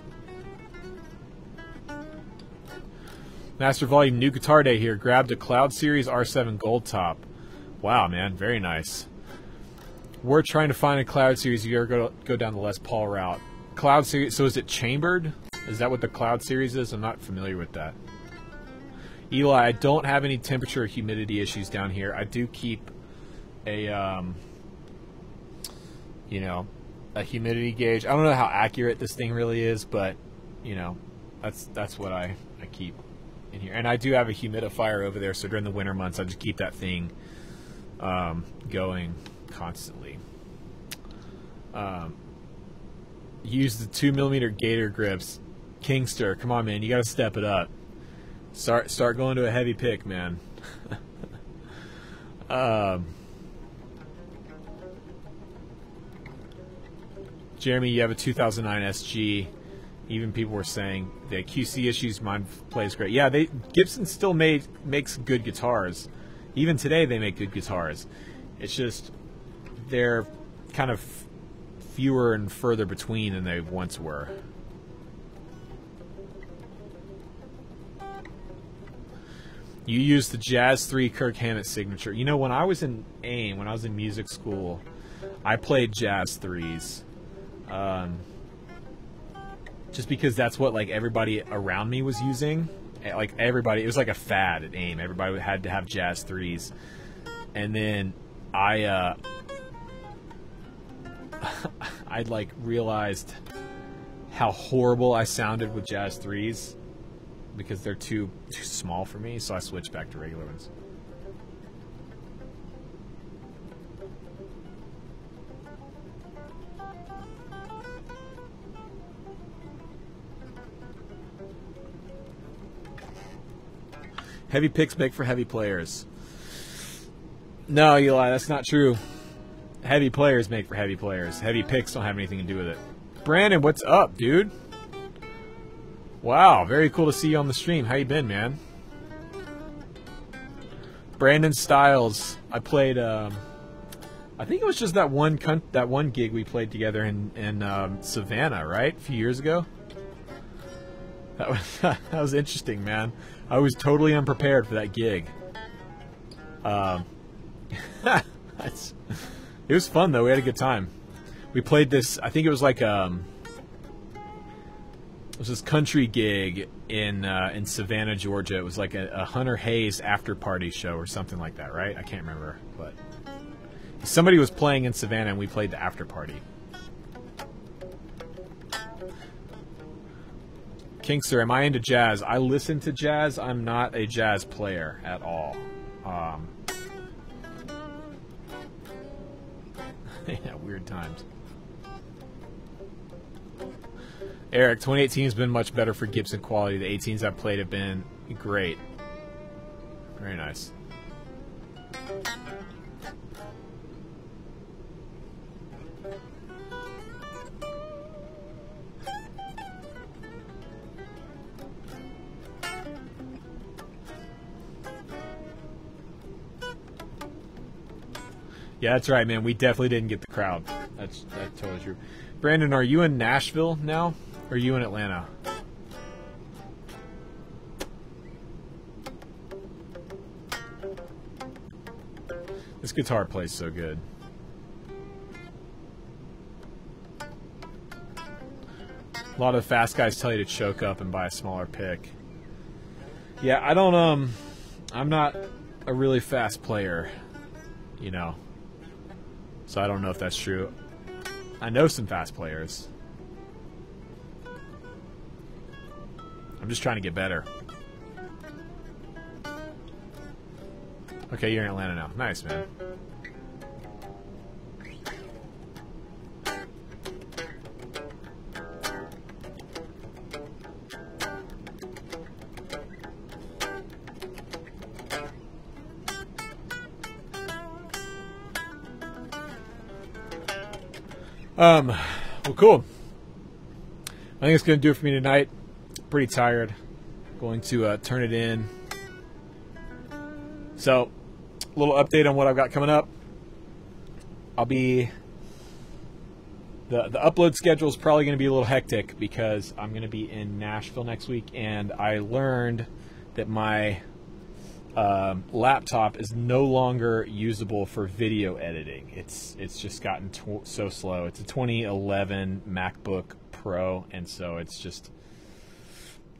Master Volume, new guitar day here. Grabbed a Cloud Series R7 Gold Top. Wow, man, very nice. We're trying to find a Cloud Series. You ever go down the Les Paul route? Cloud Series, so is it chambered? Is that what the Cloud Series is? I'm not familiar with that. Eli, I don't have any temperature or humidity issues down here. I do keep a, you know, a humidity gauge. I don't know how accurate this thing really is, but, you know, that's what I keep in here. And I do have a humidifier over there, so during the winter months, I just keep that thing going constantly. Use the 2mm gator grips. Kingster, come on, man, you got to step it up. Start going to a heavy pick, man. Jeremy, you have a 2009 SG. Even people were saying the QC issues, mine plays great. Yeah, Gibson still makes good guitars. Even today, they make good guitars. It's just they're kind of fewer and further between than they once were. You use the Jazz 3 Kirk Hammett signature. You know, when I was in AIM, when I was in music school, I played Jazz 3s. Just because that's what, like, everybody around me was using. Like, everybody, it was like a fad at AIM. Everybody had to have Jazz 3s. And then I'd like realized how horrible I sounded with Jazz 3s because they're too small for me, so I switched back to regular ones. Heavy picks make for heavy players. No, Eli, that's not true. Heavy players make for heavy players. Heavy picks don't have anything to do with it. Brandon, what's up, dude? Wow, very cool to see you on the stream. How you been, man? Brandon Styles. I played. I think it was just that one gig we played together in Savannah, right? A few years ago. That was interesting, man. I was totally unprepared for that gig. It was fun though. We had a good time. We played this. I think it was like it was this country gig in Savannah, Georgia. It was like a Hunter Hayes after party show or something like that, right? I can't remember, but somebody was playing in Savannah and we played the after party. Kingster, am I into jazz? I listen to jazz. I'm not a jazz player at all. Yeah, weird times. Eric, 2018 has been much better for Gibson quality. The 18s I've played have been great. Very nice. Yeah, that's right, man. We definitely didn't get the crowd. That's totally true. Brandon, are you in Nashville now? Or are you in Atlanta? This guitar plays so good. A lot of the fast guys tell you to choke up and buy a smaller pick. Yeah, I don't, I'm not a really fast player, you know. So I don't know if that's true. I know some fast players. I'm just trying to get better. Okay, you're in Atlanta now. Nice, man. Well, cool. I think it's going to do it for me tonight. Pretty tired. Going to turn it in. So, a little update on what I've got coming up. I'll be... The upload schedule is probably going to be a little hectic because I'm going to be in Nashville next week, and I learned that my laptop is no longer usable for video editing. It's just gotten so slow. It's a 2011 MacBook Pro, and so it's just,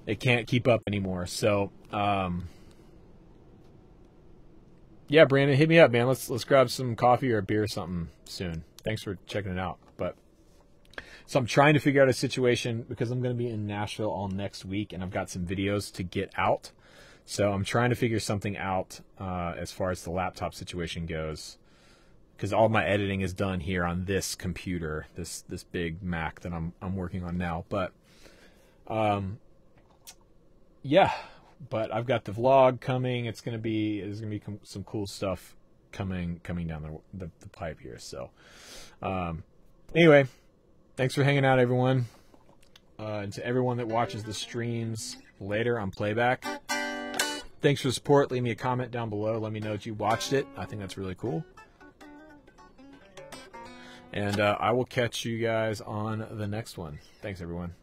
it can't keep up anymore. So yeah, Brandon, hit me up, man. Let's grab some coffee or a beer or something soon. Thanks for checking it out. But so I'm trying to figure out a situation because I'm going to be in Nashville all next week, and I've got some videos to get out. So I'm trying to figure something out as far as the laptop situation goes, because all my editing is done here on this computer, this big Mac that I'm working on now. But yeah, but I've got the vlog coming. There's gonna be some cool stuff coming down the pipe here. So anyway, thanks for hanging out, everyone. And to everyone that watches the streams later on playback, thanks for the support. Leave me a comment down below. Let me know that you watched it. I think that's really cool. And I will catch you guys on the next one. Thanks, everyone.